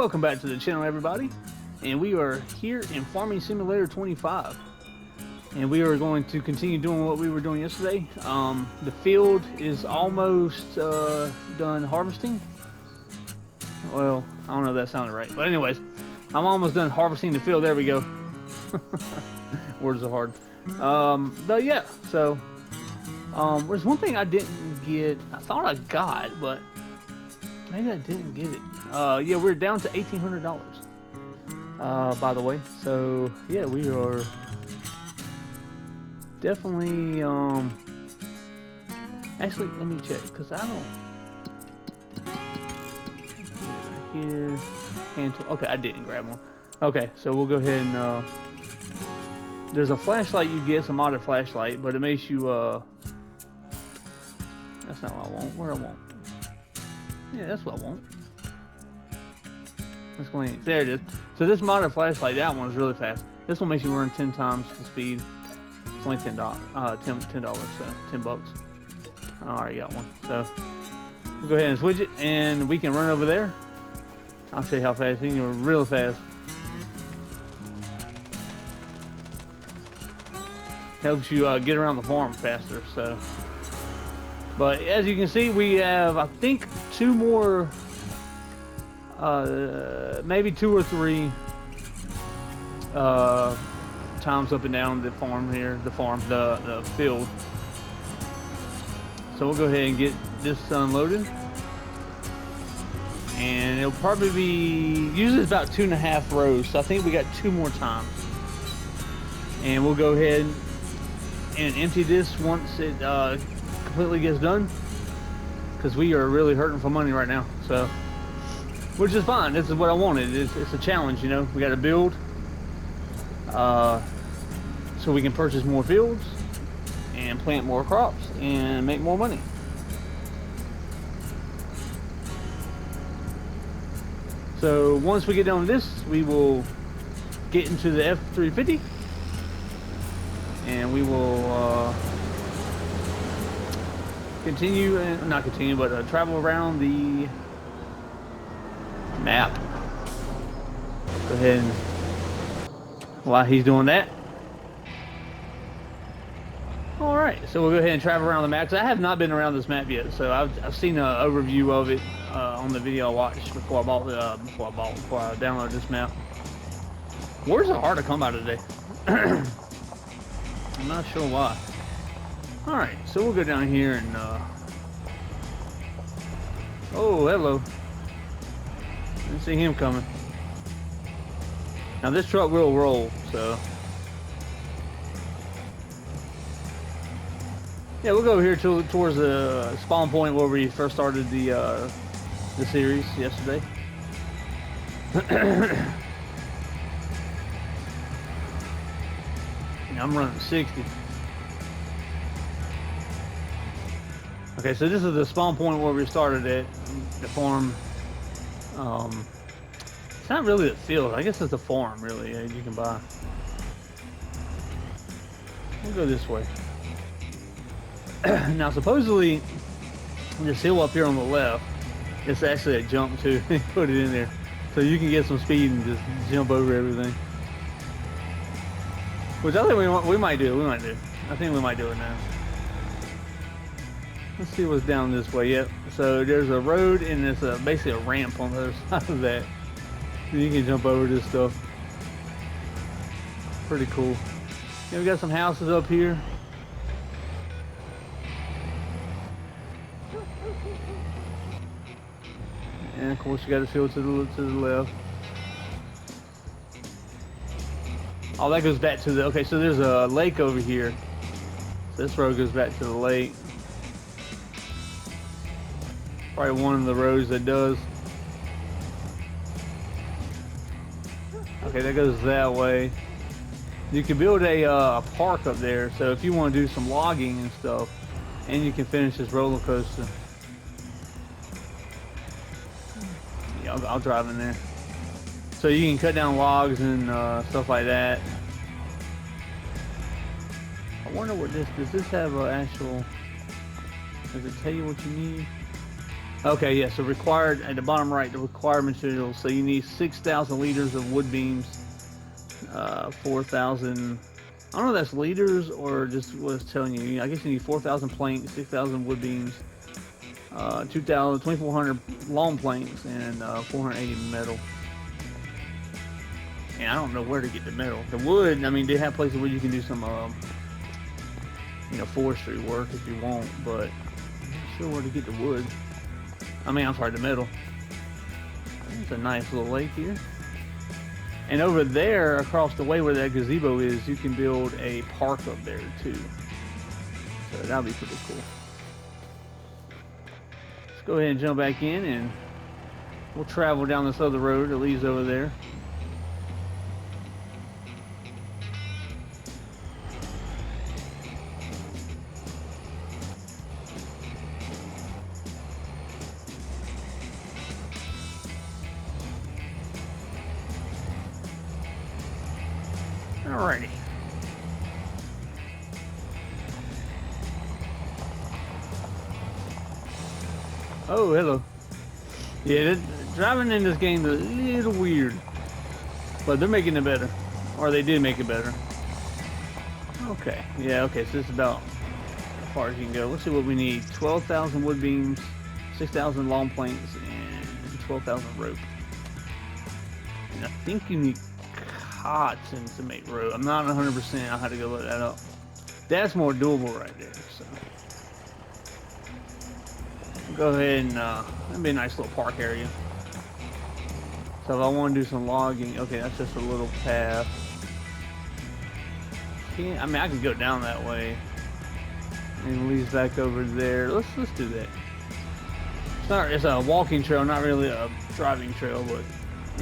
Welcome back to the channel, everybody. And we are here in Farming Simulator 25. And we are going to continue doing what we were doing yesterday. The field is almost done harvesting. Well, I don't know if that sounded right. But anyways, I'm almost done harvesting the field. There we go. Words are hard. But yeah, so there's one thing I didn't get. I thought I got, but maybe I didn't get it. Yeah, we're down to $1,800. By the way, so yeah, we are definitely. Actually, let me check because I don't. Here, okay, I didn't grab one. Okay, so we'll go ahead and. There's a flashlight you get, some modded flashlight, but it makes you. That's not what I want. Where I want. Yeah, that's what I want. Let's go in. There it is. So this modded flashlight, that one's really fast. This one makes you run 10 times the speed. It's only $10. $10, so 10 bucks. I already got one. So we'll go ahead and switch it, and we can run over there. I'll show you how fast. You can go real fast. Helps you get around the farm faster. So, but as you can see, we have I think 2 more. Maybe 2 or 3 times up and down the farm here, the field. So we'll go ahead and get this unloaded, and it'll probably be usually it's about 2.5 rows. So I think we got 2 more times, and we'll go ahead and empty this once it completely gets done, because we are really hurting for money right now. So. Which is fine. This is what I wanted. It's a challenge, you know. We got to build so we can purchase more fields and plant more crops and make more money. So once we get done with this, we will get into the F-350 and we will continue, and not continue, but travel around the map. Go ahead and while he's doing that. Alright, so we'll go ahead and travel around the map, because I have not been around this map yet. So I've seen an overview of it on the video I watched before I downloaded this map. Where's it hard to come by today? I'm not sure why. Alright, so we'll go down here and oh, hello. Didn't see him coming. Now this truck will roll, so yeah, we'll go over here towards the spawn point where we first started the series yesterday. I'm running 60. Okay, so this is the spawn point where we started at the farm. It's not really a field. I guess it's a farm, really. You can buy. We'll go this way. Now, supposedly, this hill up here on the left, it's actually a jump too. Put it in there, so you can get some speed and just jump over everything. Which I think we might do. I think we might do it now. Let's see what's down this way. Yep. So there's a road and there's basically a ramp on the other side of that. So you can jump over this stuff. Pretty cool. Yeah, we got some houses up here. And of course you got a field to the left. Oh, that goes back to the, okay, so there's a lake over here. So this road goes back to the lake. Probably one of the roads that does. Okay, that goes that way. You can build a park up there, so if you want to do some logging and stuff, and you can finish this roller coaster. Yeah, I'll drive in there. So you can cut down logs and stuff like that. I wonder what does this have an actual, does it tell you what you need? Okay, yeah, so required, at the bottom right, the required materials. So you need 6,000 liters of wood beams, 4,000, I don't know if that's liters or just what it's telling you. I guess you need 4,000 planks, 6,000 wood beams, 2,000, 2,400 long planks, and 480 metal. And I don't know where to get the metal. The wood, I mean, they have places where you can do some, forestry work if you want, but I'm not sure where to get the wood. I mean, I'm sorry, the metal. It's a nice little lake here. And over there, across the way where that gazebo is, you can build a park up there too. So that'll be pretty cool. Let's go ahead and jump back in and we'll travel down this other road that leads over there. Alrighty. Oh, hello. Yeah, driving in this game is a little weird, but they're making it better, or they did make it better. Okay, yeah, okay, so this is about as far as you can go. Let's see what we need. 12,000 wood beams, 6,000 long planks, and 12,000 rope. And I think you need cotton to make rope. I'm not 100%. I'll have to go look that up. That's more doable right there. So go ahead and that'd be a nice little park area. So if I want to do some logging, okay, that's just a little path. I mean, I can go down that way, and it leads back over there. Let's do that. It's a walking trail, not really a driving trail, but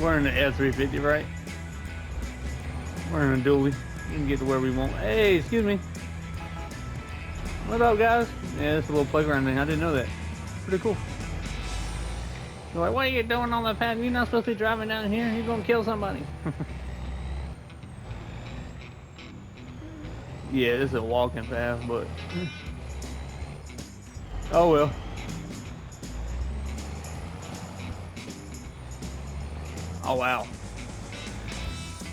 we're in the F350, right? We're in a dually. We can get to where we want. Hey, excuse me. What up, guys? Yeah, it's a little playground thing. I didn't know that. Pretty cool. You're like, what are you doing on the path? You're not supposed to be driving down here. You're gonna kill somebody. Yeah, this is a walking path, but oh well. Oh wow.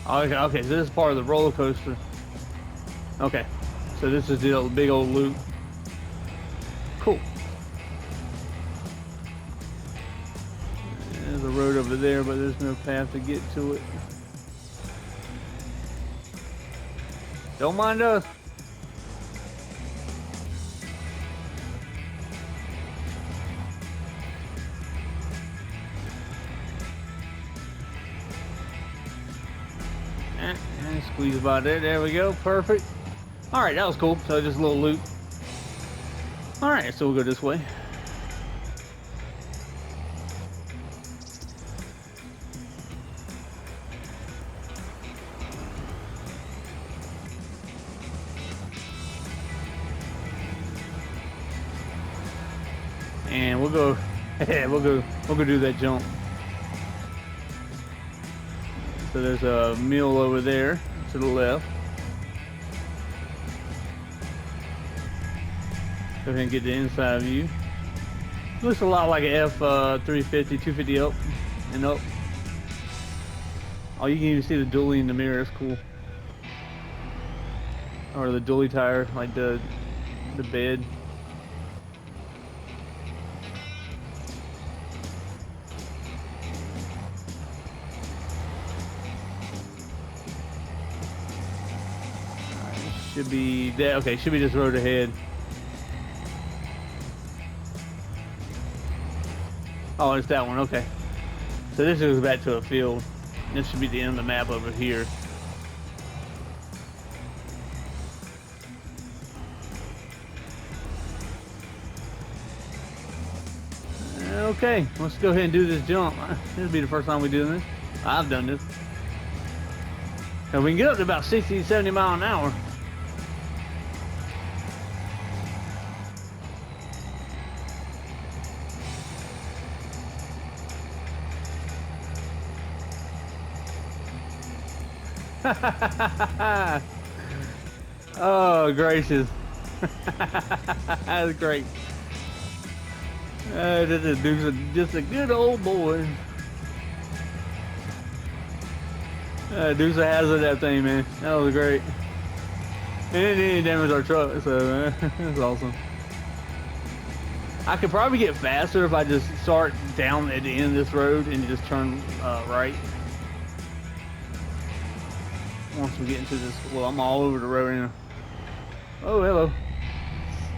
Okay, so this is part of the roller coaster. Okay, so this is the big old loop. Cool. There's a road over there, but there's no path to get to it. Don't mind us. And squeeze by there. There we go. Perfect. All right, that was cool. So just a little loop. All right, so we'll go this way. And we'll go. Yeah, we'll go do that jump. So there's a mill over there to the left. Go ahead and get the inside view. Looks a lot like an F350, 250 up and up. Oh, you can even see the dually in the mirror. That's cool. Or the dually tire, like the bed. Should be there. Okay, should be this road ahead. Oh, it's that one. Okay. So this goes back to a field. This should be the end of the map over here. Okay, let's go ahead and do this jump. This will be the first time we do this. I've done this. And we can get up to about 60, 70 miles an hour. Oh, gracious. That's great. This dude's just a good old boy. Deuce a hazard that thing, man. That was great. And it didn't damage our truck, so that's awesome. I could probably get faster if I just start down at the end of this road and just turn right. Once we get into this, well, I'm all over the road now. Oh, hello.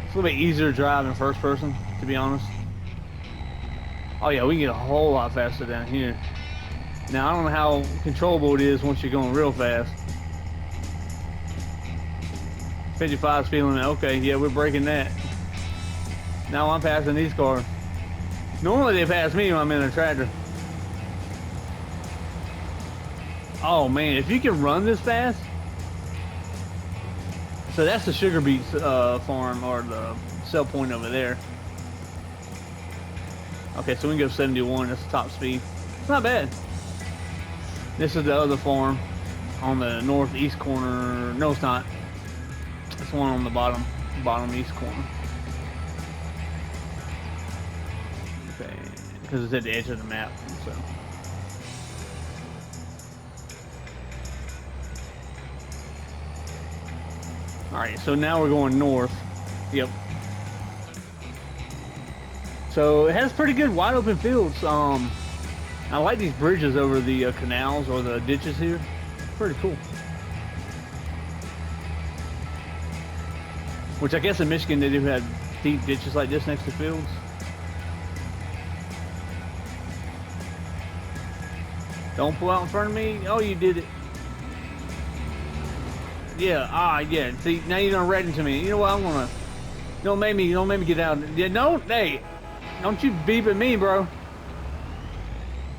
It's a little bit easier to drive in first person, to be honest. Oh yeah, we can get a whole lot faster down here. Now, I don't know how controllable it is once you're going real fast. 55's feeling it. Okay, yeah, we're breaking that. Now I'm passing these cars. Normally they pass me when I'm in a tractor. Oh man, if you can run this fast. So that's the Sugar Beets farm, or the sell point over there. Okay, so we can go 71, that's the top speed. It's not bad. This is the other farm on the northeast corner. No, it's not. It's one on the bottom east corner. Okay, because it's at the edge of the map, so. Alright, so now we're going north. Yep. So it has pretty good wide open fields. I like these bridges over the canals or the ditches here. Pretty cool. Which I guess in Michigan they do have deep ditches like this next to fields. Don't pull out in front of me. Oh, you did it. Yeah, yeah. See, now you're gonna red into me. You know what? I'm gonna. Don't make me get out. Yeah, no, hey, don't you beep at me, bro.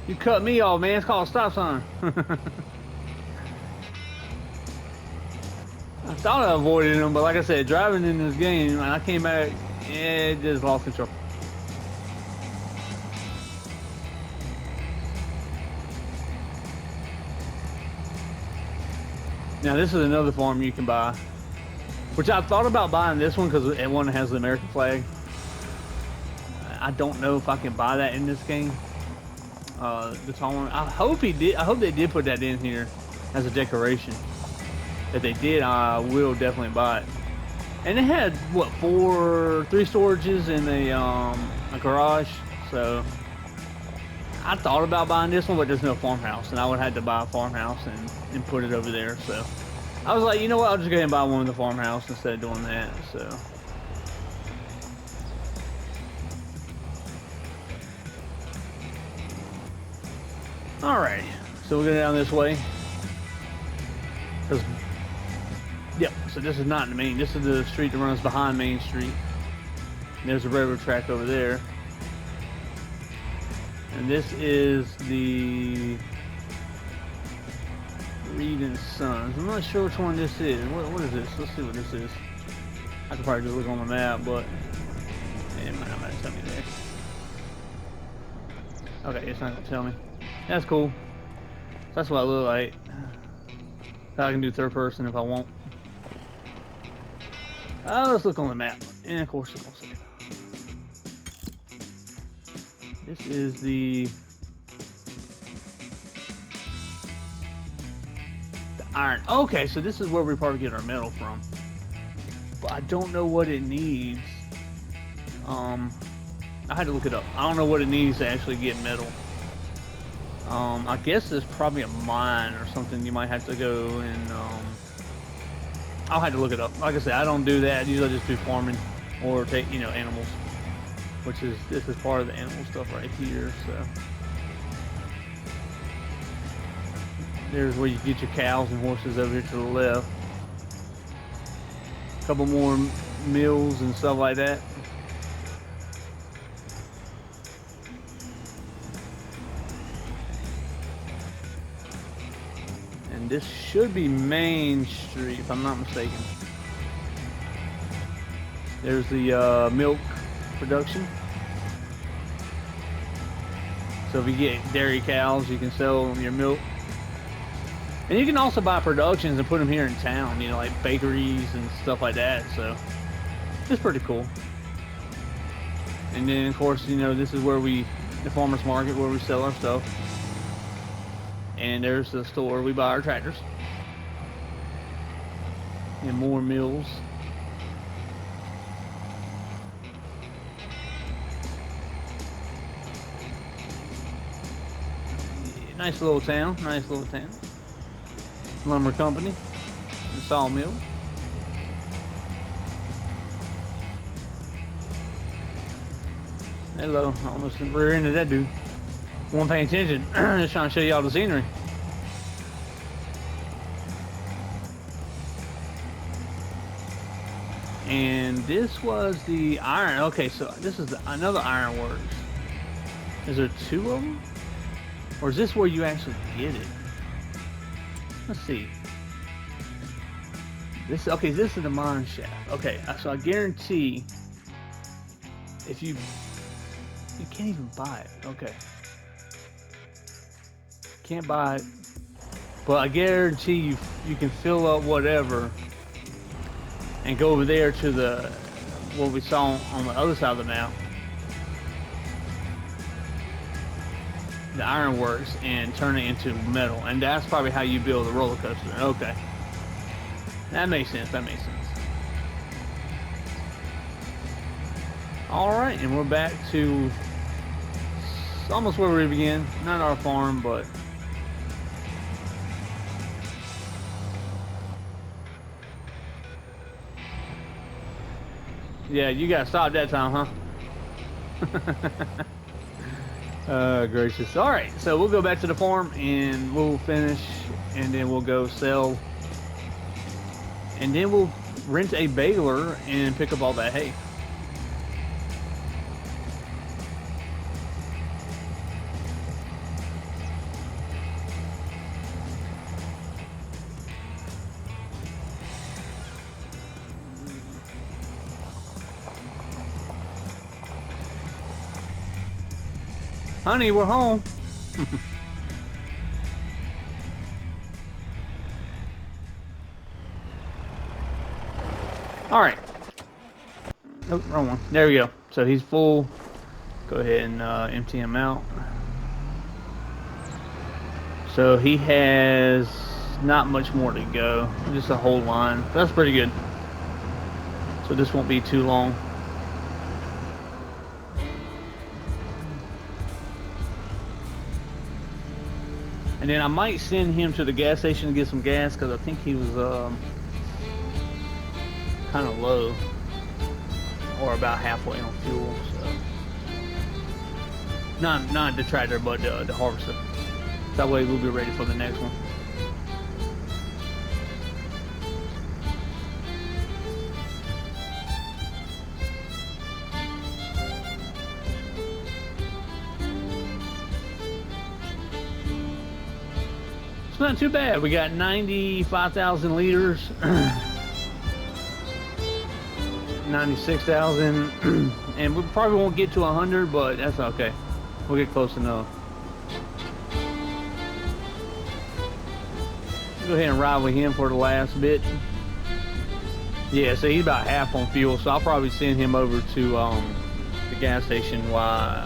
You cut me off, man. It's called a stop sign. I thought I avoided him, but like I said, driving in this game, I came back, it just lost control. Now this is another farm you can buy, which I thought about buying this one because it one has the American flag. I don't know if I can buy that in this game. The tall one. I hope he did. I hope they did put that in here as a decoration. If they did, I will definitely buy it. And it had what, 3 storages in a garage. So I thought about buying this one, but there's no farmhouse, and I would have to buy a farmhouse and put it over there. So I was like, you know what? I'll just go ahead and buy one in the farmhouse instead of doing that. So. Alright, so we're going down this way. Yep, so this is not the main. This is the street that runs behind Main Street. And there's a railroad track over there. And this is the Reed and Sons. I'm not sure which one this is. What is this? Let's see what this is. I could probably just look on the map, but it might not tell me there. Okay, it's not gonna tell me. That's cool. That's what I look like. I can do third person if I want. Let's look on the map. And of course it won't say. This is the iron. Okay, so this is where we probably get our metal from. But I don't know what it needs. I had to look it up. I don't know what it needs to actually get metal. I guess there's probably a mine or something you might have to go and I'll have to look it up. Like I said, I don't do that. Usually I just do farming or take, animals, this is part of the animal stuff right here. So there's where you get your cows and horses over here to the left. A couple more mills and stuff like that. This should be Main Street, if I'm not mistaken. There's the milk production. So if you get dairy cows, you can sell your milk. And you can also buy productions and put them here in town, like bakeries and stuff like that. So it's pretty cool. And then of course, you know, this is where the farmer's market where we sell our stuff. And there's the store we buy our tractors. And more mills. Nice little town, nice little town. Lumber company, the sawmill. Hello, almost rear ended that dude. Wasn't paying attention, just trying to show y'all the scenery. And this was the iron. Okay, so this is another ironworks. Is there two of them? Or is this where you actually get it? Let's see. This is the mine shaft. Okay, so I guarantee if you can't even buy it. Okay. Can't buy it. But I guarantee you can fill up whatever and go over there to what we saw on the other side of the map. The ironworks, and turn it into metal, and that's probably how you build a roller coaster. Okay, that makes sense. That makes sense. All right, and we're back to almost where we began. Not our farm, but yeah, you got stopped that time, huh? Gracious. All right, so we'll go back to the farm and we'll finish, and then we'll go sell, and then we'll rent a baler and pick up all that hay. Honey, we're home. All right. Nope, wrong one. There we go. So he's full. Go ahead and empty him out. So he has not much more to go. Just a whole line. That's pretty good. So this won't be too long. And then I might send him to the gas station to get some gas, because I think he was kind of low, or about halfway on fuel. So not the tractor, but the harvester. That way we'll be ready for the next one. It's not too bad. We got 95,000 liters, 96,000, and we probably won't get to 100, but that's okay. We'll get close enough. Go ahead and ride with him for the last bit. Yeah, so he's about half on fuel, so I'll probably send him over to the gas station while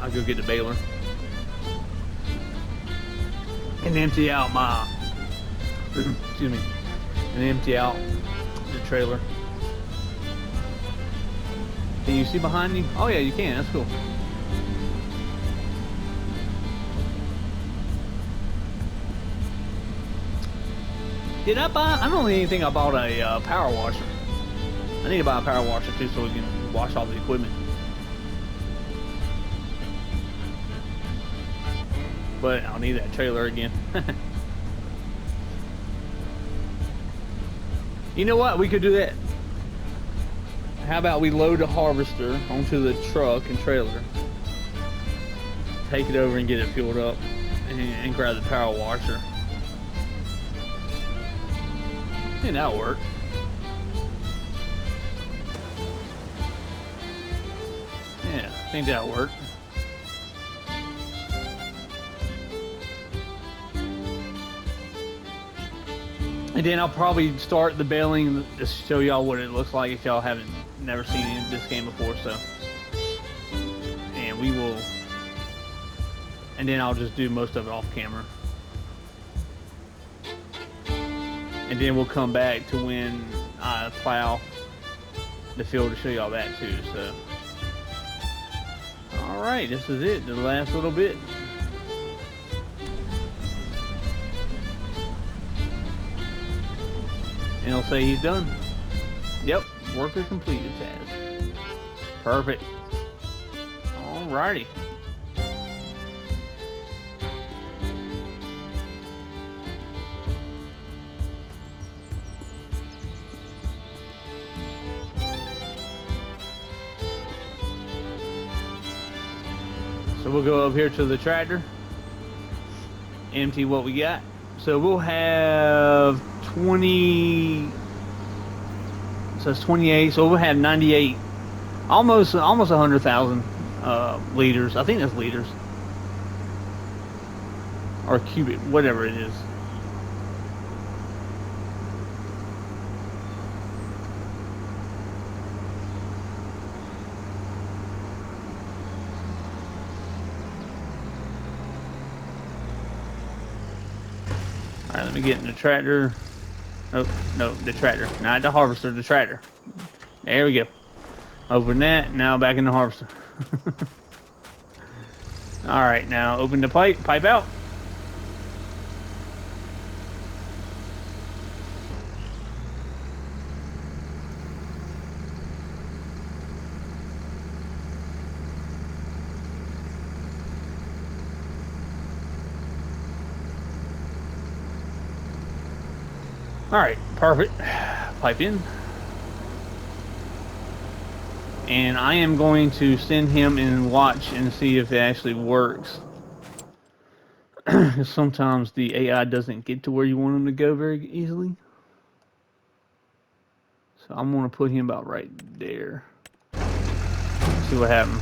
I go get the baler. And empty out my, excuse me, and empty out the trailer. Can you see behind me? Oh yeah, you can. That's cool. Did I buy? I don't even think I bought a power washer. I need to buy a power washer too, so we can wash all the equipment. But I'll need that trailer again. You know what? We could do that. How about we load the harvester onto the truck and trailer, take it over and get it fueled up, and grab the power washer. I think that'll work. Yeah, I think that'll work. And then I'll probably start the baling to show y'all what it looks like if y'all haven't never seen this game before. So and we will, and then I'll just do most of it off camera. And then we'll come back to when I plow the field to show you all that too. So, all right, this is it, the last little bit. And it'll say he's done. Yep, worker completed task. Perfect. Alrighty. So we'll go up here to the tractor, empty what we got. So we'll have 20, so it's 28, so we'll have 98, almost 100,000 liters. I think that's liters. Or cubic, whatever it is. Alright, let me get in the tractor. Oh, no, the tractor. Not the harvester, the tractor. There we go. Open that, now back in the harvester. Alright, now open the pipe out. Alright, perfect. Pipe in. And I am going to send him and watch and see if it actually works. Sometimes the AI doesn't get to where you want him to go very easily. So I'm going to put him about right there. See what happens.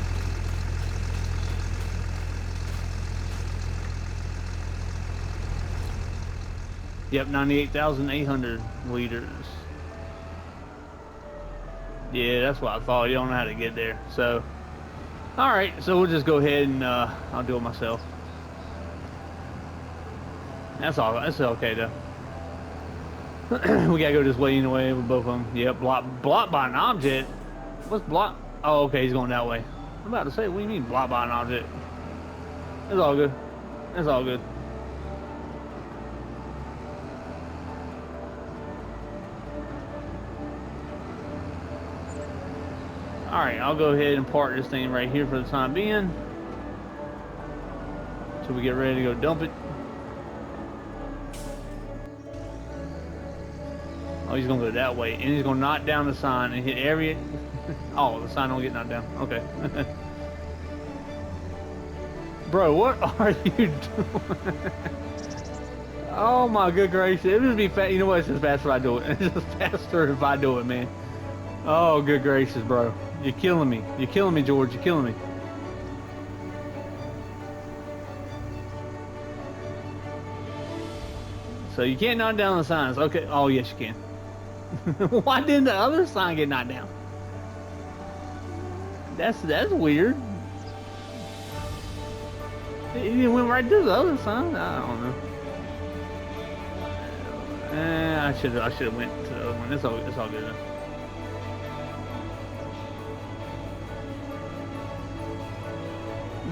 Yep, 98,800 liters. Yeah, that's what I thought. You don't know how to get there. So, alright, so we'll just go ahead and I'll do it myself. That's all. That's okay though. We gotta go this way anyway with both of them. Yep, blocked by an object. What's blocked? Oh, okay, he's going that way. I'm about to say, what do you mean blocked by an object? It's all good. It's all good. Alright, I'll go ahead and park this thing right here for the time being. Till we get ready to go dump it. Oh, he's gonna go that way. And he's gonna knock down the sign and hit every... Oh, the sign don't get knocked down. Okay. Bro, what are you doing? Oh my good gracious. It would be fast. You know what? It's just faster if I do it. It's just faster if I do it, man. Oh, good gracious, bro. You're killing me. You're killing me, George. You're killing me. So you can't knock down the signs. Okay. Oh, yes, you can. Why didn't the other sign get knocked down? That's weird. It went right to the other sign. I don't know. I should have went to the other one. It's all good though.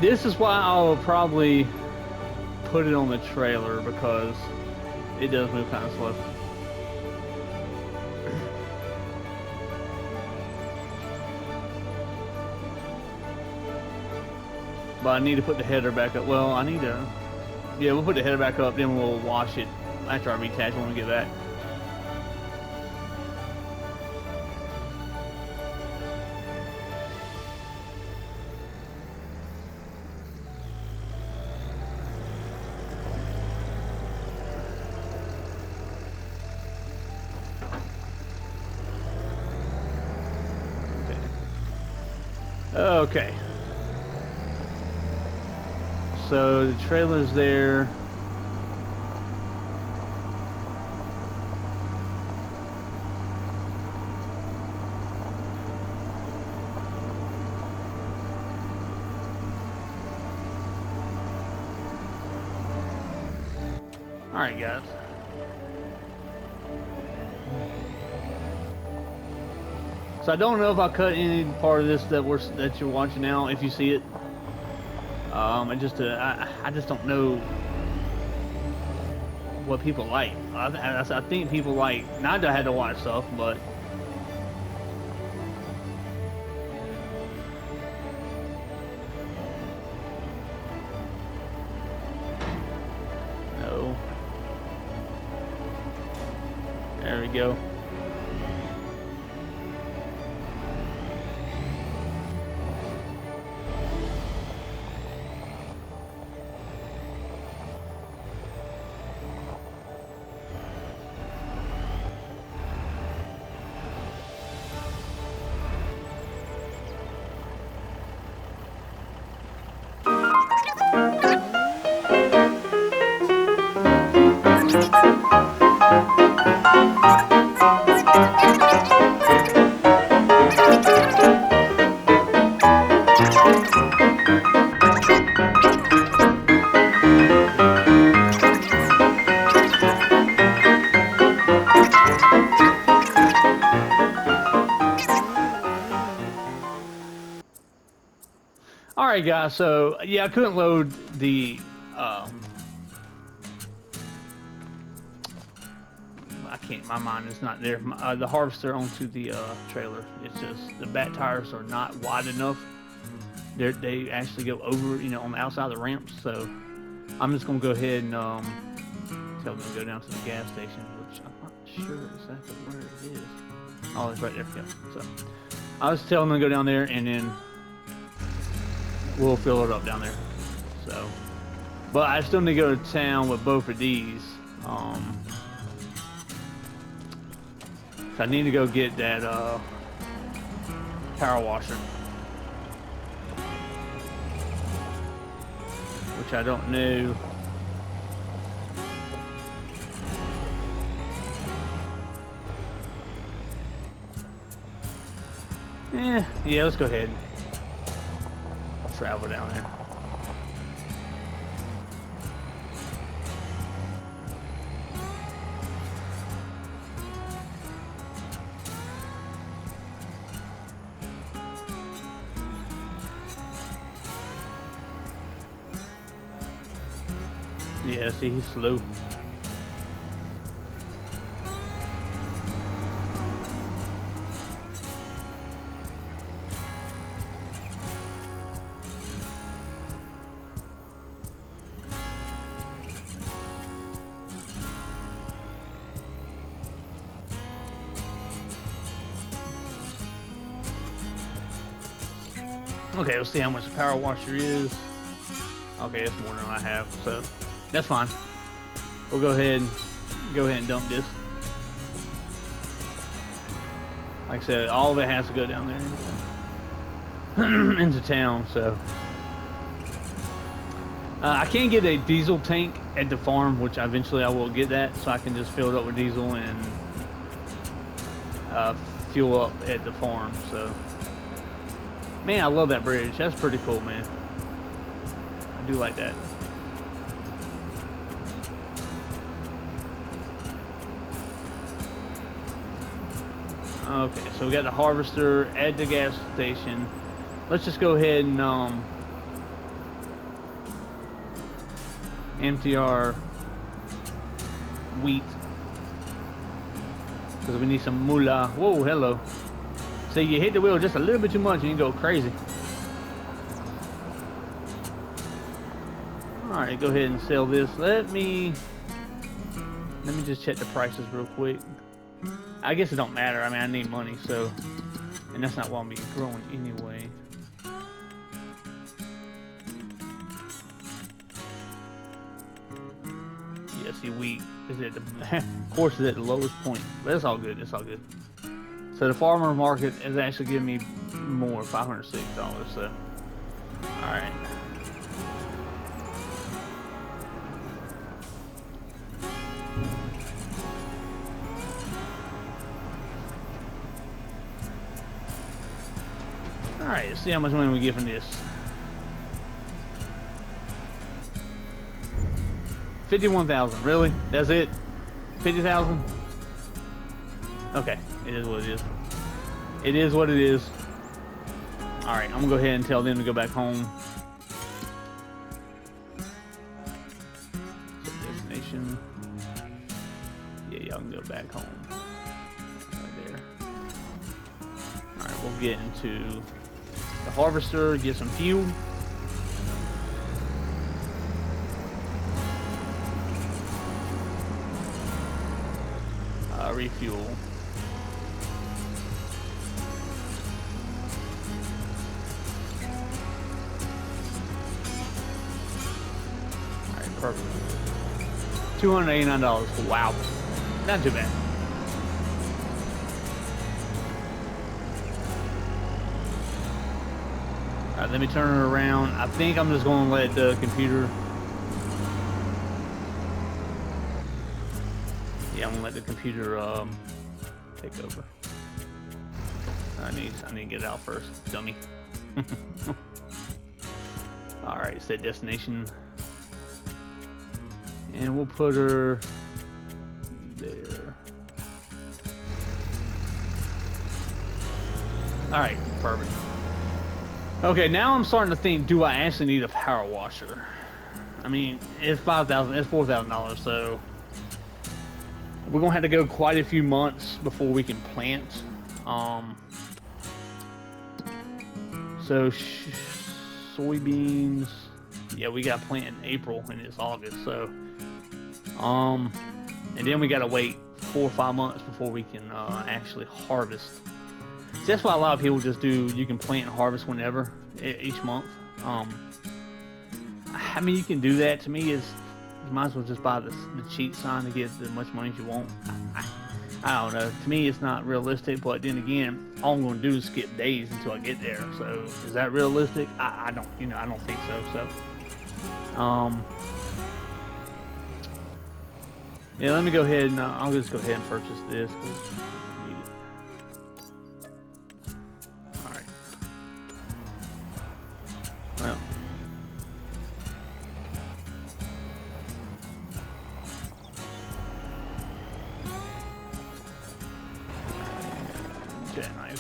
This is why I'll probably put it on the trailer, because it does move kind of slow. But I need to put the header back up. Well, I need to... Yeah, we'll put the header back up, then we'll wash it after I retach when we get back. Okay. So the trailer's there. All right, guys. So I don't know if I cut any part of this that you're watching now. If you see it, I just don't know what people like. I think people like. Not that I had to watch stuff, but no. There we go. All right, guys. So yeah, I couldn't load the. I can't. My mind is not there. The harvester onto the trailer. It's just the back tires are not wide enough. They actually go over, on the outside of the ramps. So I'm just gonna go ahead and tell them to go down to the gas station, which I'm not sure exactly where it is. Oh, it's right there. Yeah. So I was telling them to go down there, and then we'll fill it up down there. So, but I still need to go to town with both of these. So I need to go get that power washer, which I don't know. Yeah, let's go ahead and travel down there. Yeah, see, he's slow. Okay, let's see how much the power washer is. Okay, it's more than I have, so that's fine. We'll go ahead and dump this. Like I said, all of it has to go down there into town. So I can get a diesel tank at the farm, which eventually I will get that, so I can just fill it up with diesel and fuel up at the farm. So, man, I love that bridge. That's pretty cool, man. I do like that. Okay, so we got the harvester at the gas station. Let's just go ahead and empty our wheat, because we need some moolah. Whoa, hello. So you hit the wheel just a little bit too much and you go crazy. Alright, go ahead and sell this. Let me just check the prices real quick. I guess it don't matter. I mean, I need money, so, and that's not what I'm be growing anyway. Yeah, see, wheat is at the, of course, is at the lowest point, but it's all good. It's all good. So the farmer market is actually giving me more, $506. So, all right. Alright, let's see how much money we get from this. 51,000. Really? That's it? 50,000? Okay. It is what it is. It is what it is. Alright, I'm gonna go ahead and tell them to go back home. Destination. Yeah, y'all can go back home. Right there. Alright, we'll get into the harvester, get some fuel. Refuel. Alright, perfect. $289. Wow. Not too bad. Alright, let me turn it around. I think I'm just going to let the computer... Yeah, I'm gonna let the computer take over. I need to get it out first, dummy. All right, set destination, and we'll put her there. All right, perfect. Okay, now I'm starting to think: do I actually need a power washer? I mean, it's $5,000, it's $4,000, so. We're gonna have to go quite a few months before we can plant. So soybeans, yeah, we got to plant in April and it's August. So, and then we gotta wait 4 or 5 months before we can actually harvest. So that's why a lot of people just do. You can plant and harvest whenever, each month. I mean, you can do that. To me, is you might as well just buy the cheat sign to get as much money as you want. I don't know. To me, it's not realistic. But then again, all I'm going to do is skip days until I get there. So is that realistic? I don't. I don't think so. So, yeah. Let me go ahead and I'll just go ahead and purchase this. I need it. All right. Well.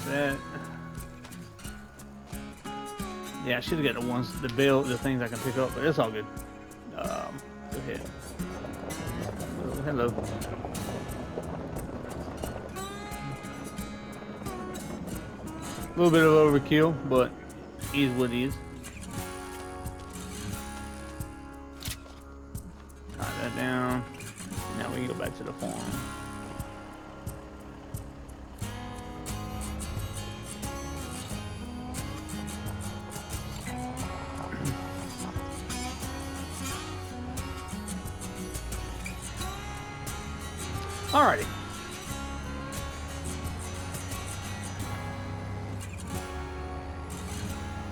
That. Yeah, I should have got the things I can pick up, but it's all good. Go ahead. Oh, hello. A little bit of overkill, but is what it is. Write that down. Now we can go back to the farm. Alrighty.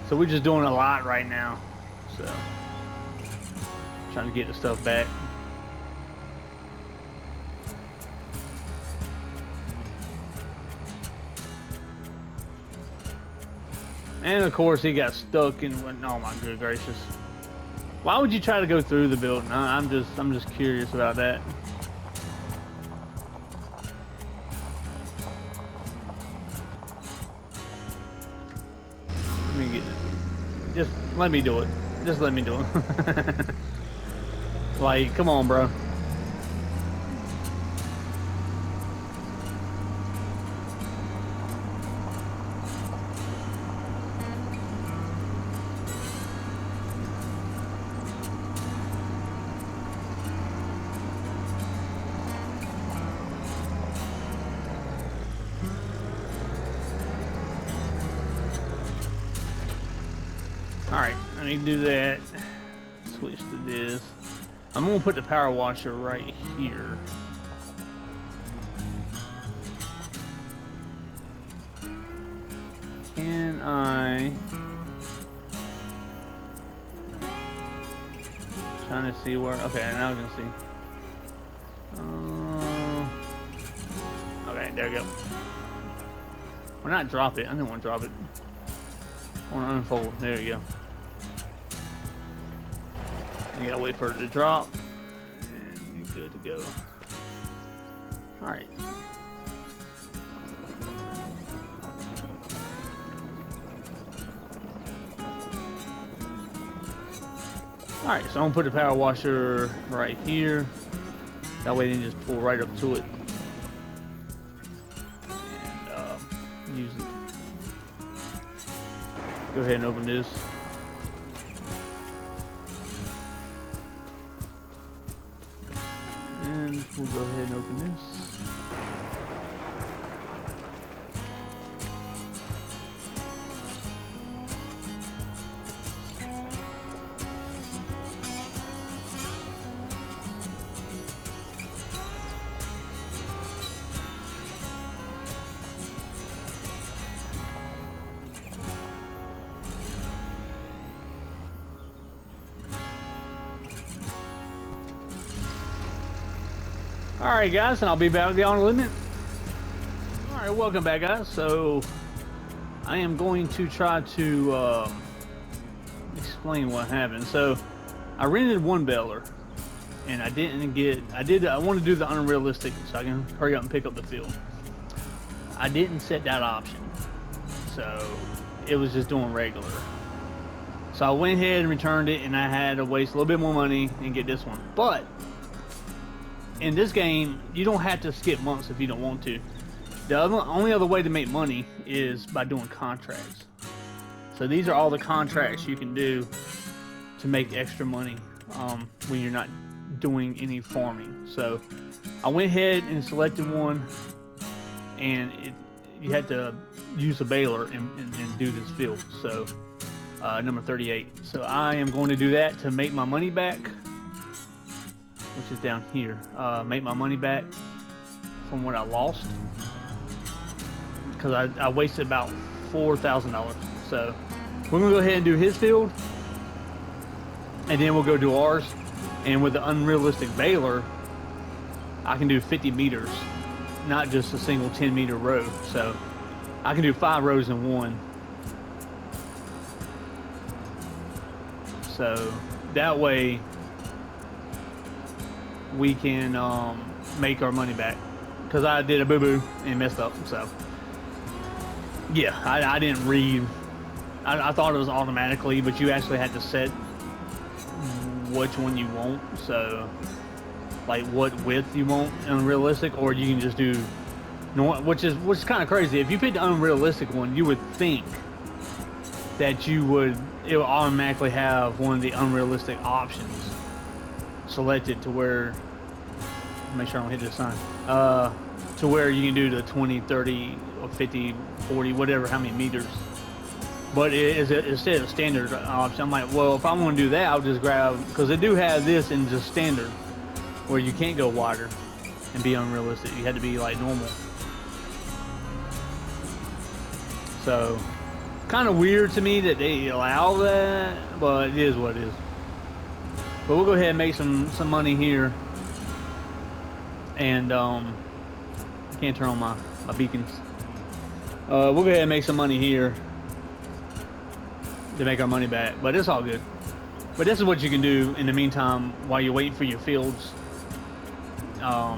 So we're just doing a lot right now. So trying to get the stuff back. And of course he got stuck in, oh my good gracious. Why would you try to go through the building? I'm just curious about that. Just let me do it. Just let me do it. Like, come on, bro. Alright, I need to do that. Switch to this. I'm gonna put the power washer right here. Can I... Trying to see where... Okay, now I can see. Okay, there we go. Or not drop it. I didn't want to drop it. I want to unfold. There you go. You gotta wait for it to drop. good to go. All right. All right, so I'm gonna put the power washer right here. That way, then just pull right up to it and use it. Go ahead and open this. And we'll go ahead and open this. Alright guys, and I'll be back with you on a limit. Alright, welcome back guys. So I am going to try to explain what happened. So I rented one baler and I want to do the unrealistic so I can hurry up and pick up the field. I didn't set that option, so it was just doing regular. So I went ahead and returned it, and I had to waste a little bit more money and get this one. But in this game, you don't have to skip months if you don't want to. The only other way to make money is by doing contracts. So these are all the contracts you can do to make extra money when you're not doing any farming. So I went ahead and selected one, and you had to use a baler and do this field. So number 38. So I am going to do that to make my money back, which is down here. Make my money back from what I lost, because I wasted about $4,000. So we're gonna go ahead and do his field, and then we'll go do ours. And with the unrealistic baler, I can do 50 meters, not just a single 10-meter row. So I can do 5 rows in one. So that way we can make our money back, because I did a boo-boo and messed up. So yeah, I didn't read. I thought it was automatically, but you actually had to set which one you want. So like what width you want unrealistic, or you can just do normal, which is kind of crazy. If you pick the unrealistic one, you would think that it would automatically have one of the unrealistic options selected, to where, make sure I don't hit this sign, to where you can do the 20, 30, or 50, 40, whatever, how many meters. But instead of standard option, I'm like, well, if I want to do that, I'll just grab, because they do have this in just standard, where you can't go wider and be unrealistic. You had to be like normal. So kind of weird to me that they allow that, but it is what it is. But we'll go ahead and make some money here, and I can't turn on my beacons. We'll go ahead and make some money here to make our money back, but it's all good. But this is what you can do in the meantime while you're waiting for your fields to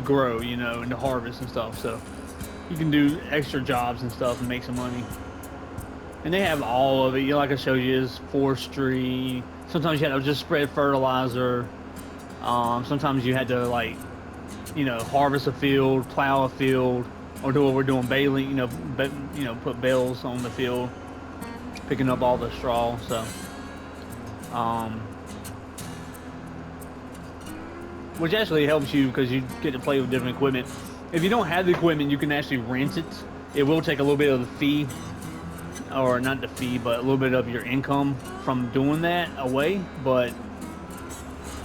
grow, you know, and to harvest and stuff. So you can do extra jobs and stuff and make some money. And they have all of it. You know, like I showed you, is forestry. Sometimes you had to just spread fertilizer. Sometimes you had to, like, you know, harvest a field, plow a field, or do what we're doing, baling. You know, put bales on the field, picking up all the straw. So, which actually helps you, because you get to play with different equipment. If you don't have the equipment, you can actually rent it. It will take a little bit of the fee, or not the fee, but a little bit of your income from doing that away. But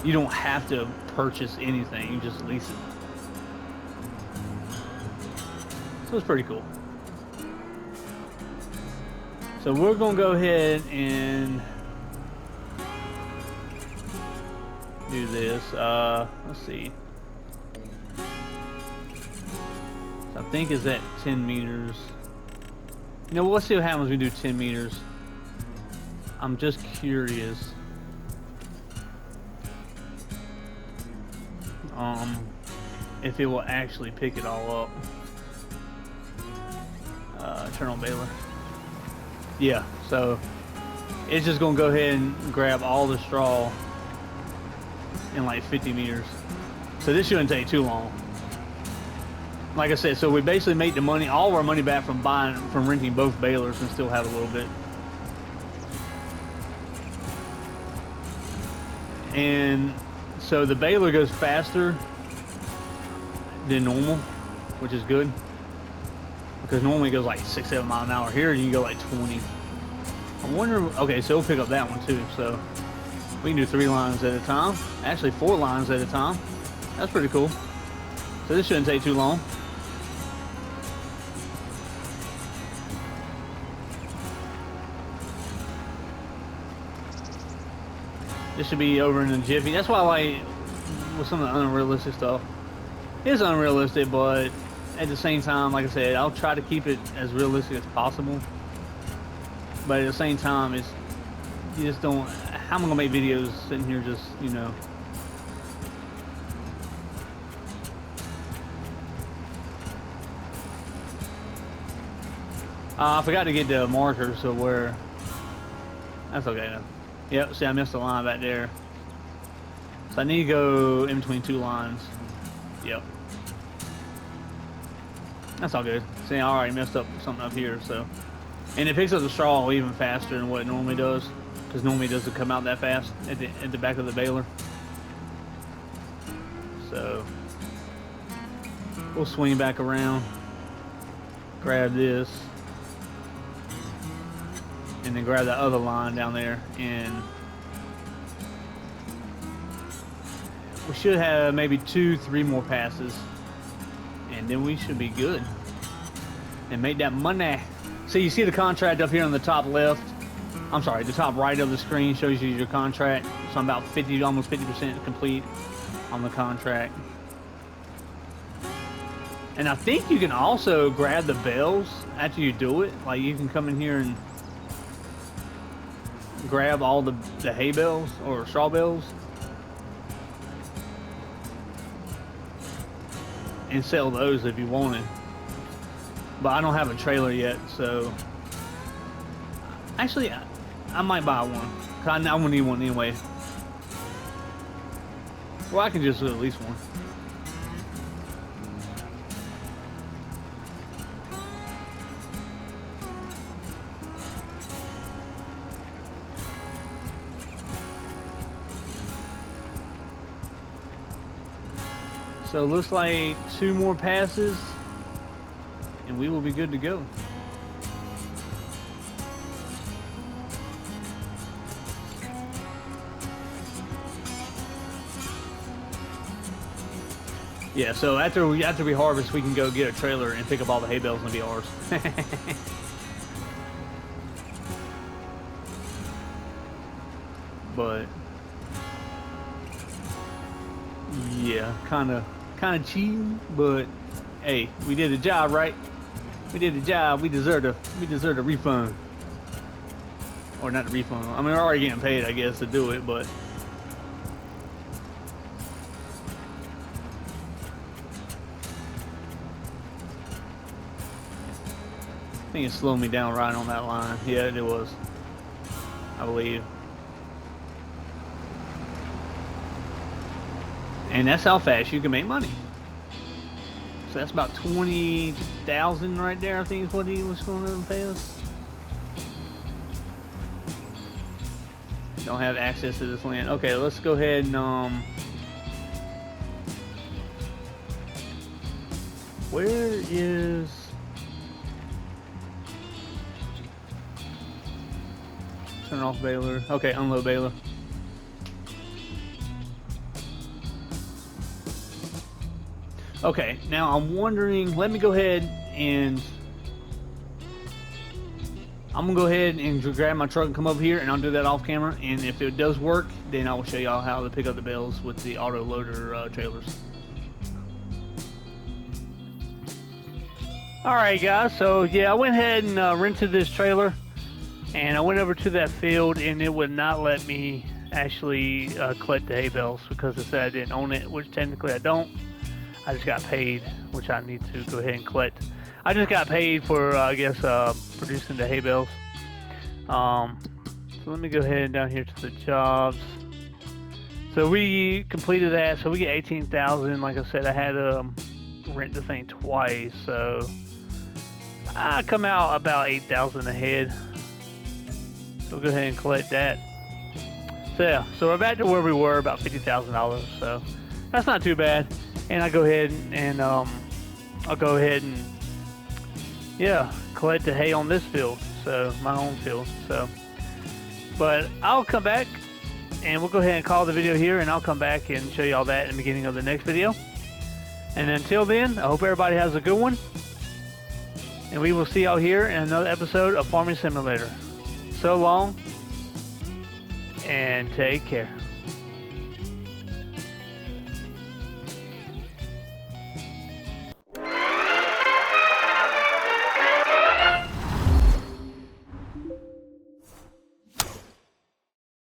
you don't have to purchase anything, you just lease it. So it's pretty cool. So we're gonna go ahead and do this. Let's see. So I think it's at 10 meters. You know, let's see what happens when we do 10 meters. I'm just curious. if it will actually pick it all up. Turn on baler. Yeah, so it's just gonna go ahead and grab all the straw in like 50 meters. So this shouldn't take too long. Like I said, so we basically make the money, all of our money back from renting both balers, and still have a little bit. And so the baler goes faster than normal, which is good. Because normally it goes like 6-7 miles an hour. Here you can go like 20. I wonder, okay, so it'll pick up that one too. So we can do 3 lines at a time. Actually 4 lines at a time. That's pretty cool. So this shouldn't take too long. This should be over in a jiffy. That's why I like with some of the unrealistic stuff. It's unrealistic, but at the same time, like I said, I'll try to keep it as realistic as possible. But at the same time, it's, you just don't, how am I gonna make videos sitting here just, you know. I forgot to get the markers of where, that's okay though. Yep, see I missed a line back there. So I need to go in between 2 lines. Yep. That's all good. See, I already messed up something up here, so. And it picks up the straw even faster than what it normally does. Because normally it doesn't come out that fast at the back of the baler. So, we'll swing back around. Grab this. And then grab that other line down there. And we should have maybe 2-3 more passes. And then we should be good and make that money. So you see the contract up here on the top left. I'm sorry, the top right of the screen shows you your contract. So I'm about 50, almost 50% complete on the contract. And I think you can also grab the bells after you do it. Like you can come in here and grab all the hay bales or straw bales and sell those if you wanted. But I don't have a trailer yet, so actually I might buy one. Cause I'm gonna need one anyway. Well, I can just do at least one. So it looks like 2 more passes and we will be good to go. Yeah, so after we harvest, we can go get a trailer and pick up all the hay bales and it'll be ours. But yeah, kind of cheating, but hey, we did the job, right? We did the job. We deserve a refund, or not a refund. I mean, we're already getting paid, I guess, to do it, but I think it slowed me down right on that line. Yeah, it was, I believe. And that's how fast you can make money. So that's about 20,000 right there, I think is what he was going to pay us. Don't have access to this land. Okay, let's go ahead and where is turn off baler? Okay, unload baler. Okay, now I'm wondering, let me go ahead and I'm gonna go ahead and grab my truck and come over here, and I'll do that off camera, and if it does work, then I will show y'all how to pick up the bales with the auto loader trailers. Alright guys, so yeah, I went ahead and rented this trailer, and I went over to that field and it would not let me actually collect the hay bales because I said I didn't own it, which technically I don't. I just got paid, which I need to go ahead and collect. I just got paid for, I guess, producing the hay bales. So let me go ahead down here to the jobs. So we completed that, so we get 18,000. Like I said, I had to rent the thing twice, so I come out about 8,000 ahead. So we'll go ahead and collect that. So yeah, so we're back to where we were, about $50,000. So that's not too bad. And I go ahead and I'll go ahead and yeah, collect the hay on this field, so my own field. So, but I'll come back and we'll go ahead and call the video here, and I'll come back and show you all that in the beginning of the next video. And until then, I hope everybody has a good one, and we will see y'all here in another episode of Farming Simulator. So long, and take care.